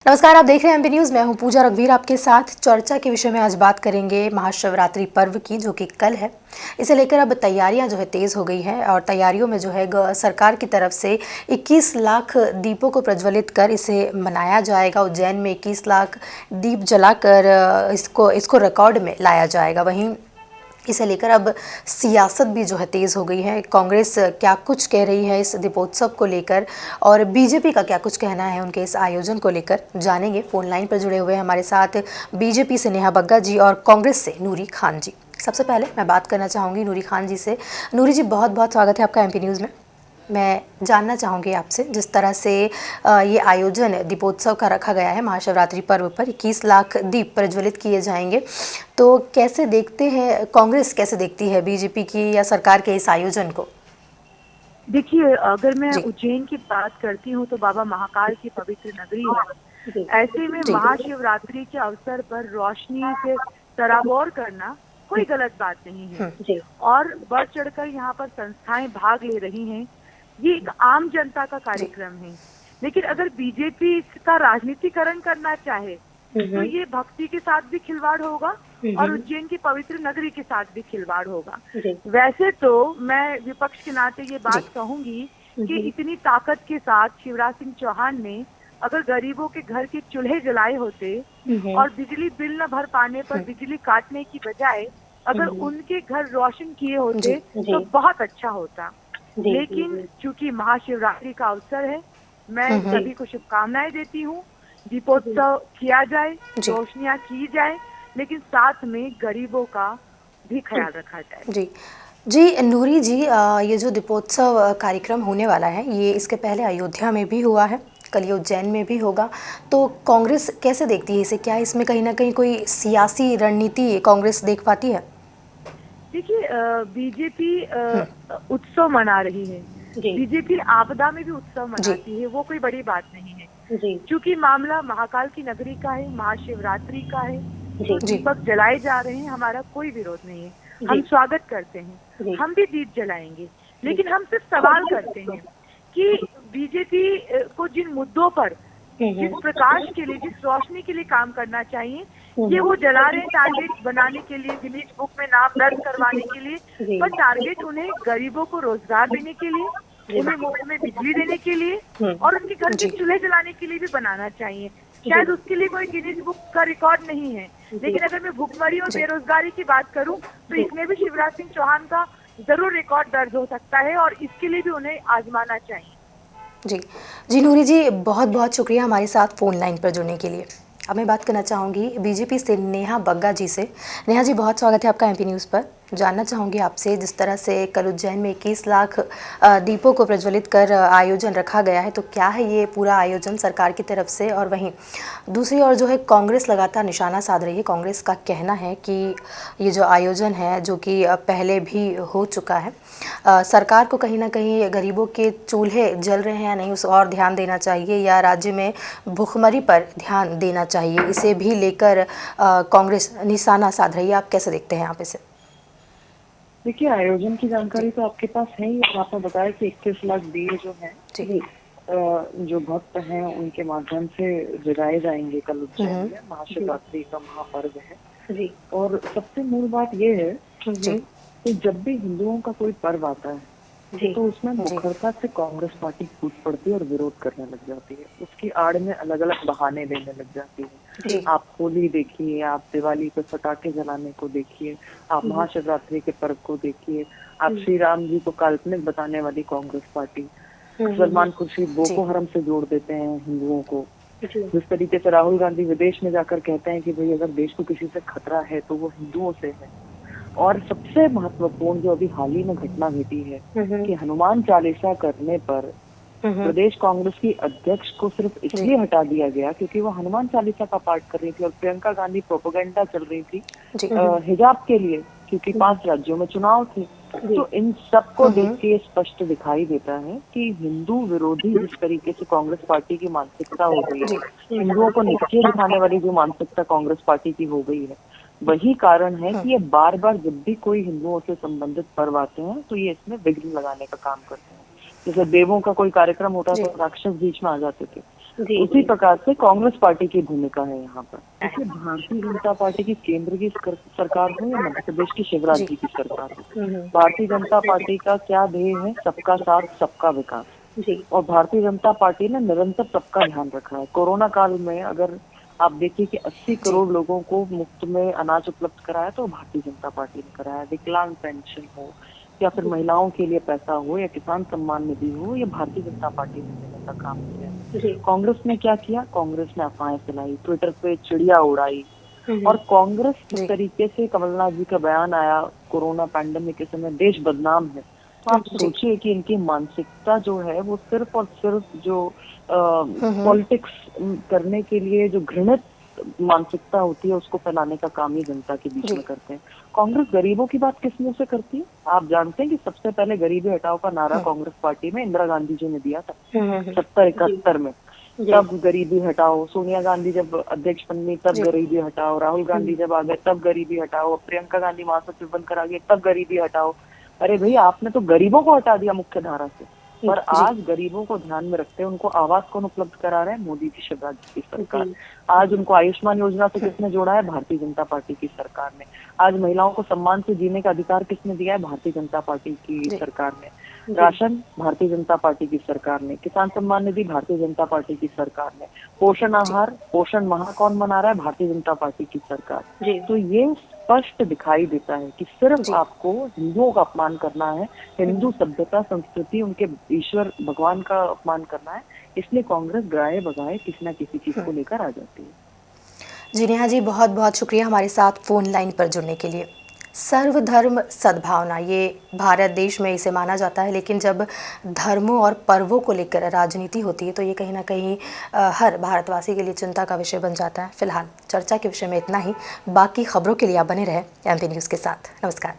नमस्कार, आप देख रहे हैं एमपी न्यूज़। मैं हूं पूजा रघुवीर आपके साथ। चर्चा के विषय में आज बात करेंगे महाशिवरात्रि पर्व की, जो कि कल है। इसे लेकर अब तैयारियां जो है तेज़ हो गई हैं और तैयारियों में जो है सरकार की तरफ से 21 लाख दीपों को प्रज्वलित कर इसे मनाया जाएगा। उज्जैन में 21 लाख दीप जलाकर इसको रिकॉर्ड में लाया जाएगा। वहीं इसे लेकर अब सियासत भी जो है तेज़ हो गई है। कांग्रेस क्या कुछ कह रही है इस दीपोत्सव को लेकर और बीजेपी का क्या कुछ कहना है उनके इस आयोजन को लेकर, जानेंगे। फोन लाइन पर जुड़े हुए हैं हमारे साथ बीजेपी से नेहा बग्गा जी और कांग्रेस से नूरी खान जी। सबसे पहले मैं बात करना चाहूँगी नूरी खान जी से। नूरी जी, बहुत बहुत स्वागत है आपका एमपी न्यूज़ में। मैं जानना चाहूँगी आपसे, जिस तरह से ये आयोजन दीपोत्सव का रखा गया है, महाशिवरात्रि पर्व पर 21 लाख दीप प्रज्वलित किए जाएंगे, तो कैसे देखते हैं, कांग्रेस कैसे देखती है बीजेपी की या सरकार के इस आयोजन को? देखिए, अगर मैं जी उज्जैन की बात करती हूँ तो बाबा महाकाल की पवित्र नगरी है। ऐसे में जी महाशिवरात्रि के अवसर पर रोशनी से सराबोर करना कोई गलत बात नहीं है जी और बढ़ चढ़कर यहाँ पर संस्थाएं भाग ले रही हैं। ये एक आम जनता का जी कार्यक्रम है, लेकिन अगर बीजेपी इसका राजनीतिकरण करना चाहे तो ये भक्ति के साथ भी खिलवाड़ होगा और उज्जैन की पवित्र नगरी के साथ भी खिलवाड़ होगा। वैसे तो मैं विपक्ष के नाते ये बात कहूंगी कि इतनी ताकत के साथ शिवराज सिंह चौहान ने अगर गरीबों के घर के चूल्हे जलाए होते और बिजली बिल न भर पाने पर बिजली काटने की बजाय अगर उनके घर रोशन किए होते तो बहुत अच्छा होता। लेकिन चूंकि महाशिवरात्रि का अवसर है, मैं सभी को शुभकामनाएं देती हूँ। दीपोत्सव किया जाए, रोशनियां की जाए, लेकिन साथ में गरीबों का भी ख्याल रखा जाए। जी जी नूरी जी, ये जो दीपोत्सव कार्यक्रम होने वाला है, ये इसके पहले अयोध्या में भी हुआ है, कल ये उज्जैन में भी होगा, तो कांग्रेस कैसे देखती है इसे? क्या इसमें कहीं ना कहीं कोई सियासी रणनीति कांग्रेस देख पाती है? देखिए, बीजेपी उत्सव मना रही है। बीजेपी आपदा में भी उत्सव मनाती है, वो कोई बड़ी बात नहीं है। क्योंकि मामला महाकाल की नगरी का है, महाशिवरात्रि का है, तो दीपक जलाए जा रहे हैं, हमारा कोई विरोध नहीं है। हम स्वागत करते हैं, हम भी दीप जलाएंगे, लेकिन हम सिर्फ सवाल करते हैं कि बीजेपी को जिन मुद्दों पर, जिस प्रकाश के लिए, जिस रोशनी के लिए काम करना चाहिए, ये वो जला रहे टारगेट बनाने के लिए, गिनीज बुक में नाम दर्ज करवाने के लिए, पर टारगेट उन्हें गरीबों को रोजगार देने के लिए, उन्हें मुफ्त में बिजली देने के लिए और उनके घर के चूल्हे जलाने के लिए भी बनाना चाहिए। शायद उसके लिए कोई गिनीज बुक का रिकॉर्ड नहीं है, लेकिन अगर मैं भुखमरी और बेरोजगारी की बात करूं तो इसमें भी शिवराज सिंह चौहान का जरूर रिकॉर्ड दर्ज हो सकता है और इसके लिए भी उन्हें आजमाना चाहिए। जी जी नूरी जी, बहुत बहुत शुक्रिया हमारे साथ फ़ोन लाइन पर जुड़ने के लिए। अब मैं बात करना चाहूँगी बीजेपी से नेहा बग्गा जी से। नेहा जी, बहुत स्वागत है आपका एमपी न्यूज़ पर। जानना चाहूँगी आपसे, जिस तरह से कल उज्जैन में 21 लाख दीपों को प्रज्वलित कर आयोजन रखा गया है, तो क्या है ये पूरा आयोजन सरकार की तरफ से? और वहीं दूसरी ओर जो है कांग्रेस लगातार निशाना साध रही है। कांग्रेस का कहना है कि ये जो आयोजन है, जो कि पहले भी हो चुका है, सरकार को कहीं ना कहीं गरीबों के चूल्हे जल रहे हैं या नहीं, उस और ध्यान देना चाहिए, या राज्य में भुखमरी पर ध्यान देना चाहिए, इसे भी लेकर कांग्रेस निशाना साध रही है। आप कैसे देखते हैं आप इसे? देखिए, आयोजन की जानकारी तो आपके पास है ही। आपने बताया कि 21 लाख दिए जो हैं, जो भक्त हैं उनके माध्यम से जगाए जाएंगे कल उज्जैन में। महाशिवरात्रि का महापर्व है और सबसे मूल बात ये है कि जब भी हिंदुओं का कोई पर्व आता है तो उसमें मुखरता से कांग्रेस पार्टी कूद पड़ती है और विरोध करने लग जाती है। उसकी आड़ में अलग अलग बहाने देने लग जाती है। आप होली देखिए, आप दिवाली पे पटाखे जलाने को देखिए, आप महाशिवरात्रि के पर्व को देखिए, आप श्री राम जी को काल्पनिक बताने वाली कांग्रेस पार्टी, सलमान खुर्शीद बोको हरम से जोड़ देते हैं हिंदुओं को। जिस तरीके से राहुल गांधी विदेश में जाकर कहते हैं कि भाई अगर देश को किसी से खतरा है तो वो हिंदुओं से है। और सबसे महत्वपूर्ण जो अभी हाल ही में घटना घटी है कि हनुमान चालीसा करने पर प्रदेश कांग्रेस की अध्यक्ष को सिर्फ इसलिए हटा दिया गया क्योंकि वो हनुमान चालीसा का पाठ कर रही थी और प्रियंका गांधी प्रोपेगेंडा चल रही थी हिजाब के लिए, क्योंकि 5 राज्यों में चुनाव थे। तो इन सबको देख के स्पष्ट दिखाई देता है कि हिंदू विरोधी जिस तरीके से कांग्रेस पार्टी की मानसिकता हो गई है, हिंदुओं को नीचे दिखाने वाली जो मानसिकता कांग्रेस पार्टी की हो गई है, वही कारण है कि ये बार बार जब भी कोई हिंदुओं से संबंधित पर्व आते हैं तो ये इसमें विघ्न लगाने का काम करते हैं। जैसे देवों का कोई कार्यक्रम होता तो राक्षस बीच में आ जाते थे, उसी प्रकार से कांग्रेस पार्टी की भूमिका है यहाँ पर। देखिए, भारतीय जनता पार्टी की केंद्र की सरकार हो या मध्य प्रदेश की शिवराज जी की सरकार हो, भारतीय जनता पार्टी का क्या ध्येय है? सबका साथ, सबका विकास। और भारतीय जनता पार्टी ने निरंतर सबका ध्यान रखा है। कोरोना काल में अगर आप देखिए कि 80 करोड़ लोगों को मुफ्त में अनाज उपलब्ध कराया तो भारतीय जनता पार्टी ने कराया। विकलांग पेंशन हो या फिर महिलाओं के लिए पैसा हो या किसान सम्मान निधि हो, ये भारतीय जनता पार्टी ने देने का काम किया। कांग्रेस ने क्या किया? कांग्रेस ने अफवाहें फैलाई, ट्विटर पे चिड़िया उड़ाई। और कांग्रेस जिस तरीके से कमलनाथ जी का बयान आया कोरोना पैंडेमिक के समय, देश बदनाम है, तो आप सोचिए कि इनकी मानसिकता जो है वो सिर्फ और सिर्फ जो पॉलिटिक्स करने के लिए जो घृणित मानसिकता होती है उसको फैलाने का काम ही जनता के बीच में करते हैं। कांग्रेस गरीबों की बात किस मुंह से करती है? आप जानते हैं कि सबसे पहले गरीबी हटाओ का नारा कांग्रेस पार्टी में इंदिरा गांधी जी ने दिया था 70-71 में। तब गरीबी हटाओ। सोनिया गांधी जब अध्यक्ष बनी तब गरीबी हटाओ। राहुल गांधी जब आ गए तब गरीबी हटाओ। प्रियंका गांधी महासचिव बनकर आ गई तब गरीबी हटाओ। अरे भाई, आपने तो गरीबों को हटा दिया मुख्य धारा से। पर आज गरीबों को ध्यान में रखते हैं उनको आवास कौन उपलब्ध करा रहा है? मोदी जी, शिवराज जी की सरकार। आज उनको आयुष्मान योजना से किसने जोड़ा है? भारतीय जनता पार्टी की सरकार ने। आज महिलाओं को सम्मान से जीने का अधिकार किसने दिया है? भारतीय जनता पार्टी की सरकार ने। राशन भारतीय जनता पार्टी की सरकार ने। किसान सम्मान निधि भारतीय जनता पार्टी की सरकार ने। पोषण आहार, पोषण माह कौन मना रहा है? भारतीय जनता पार्टी की सरकार। तो ये स्पष्ट दिखाई देता है कि सिर्फ आपको हिंदुओं का अपमान करना है, हिंदू सभ्यता संस्कृति उनके ईश्वर भगवान का अपमान करना है, इसलिए कांग्रेस गाए बगाए किसी न किसी चीज को लेकर आ जाती है। जी नेहा जी, बहुत बहुत शुक्रिया हमारे साथ फोन लाइन पर जुड़ने के लिए। सर्वधर्म सद्भावना, ये भारत देश में इसे माना जाता है, लेकिन जब धर्मों और पर्वों को लेकर राजनीति होती है तो ये कहीं ना कहीं हर भारतवासी के लिए चिंता का विषय बन जाता है। फिलहाल चर्चा के विषय में इतना ही। बाकी खबरों के लिए आप बने रहें एमपी न्यूज़ के साथ। नमस्कार।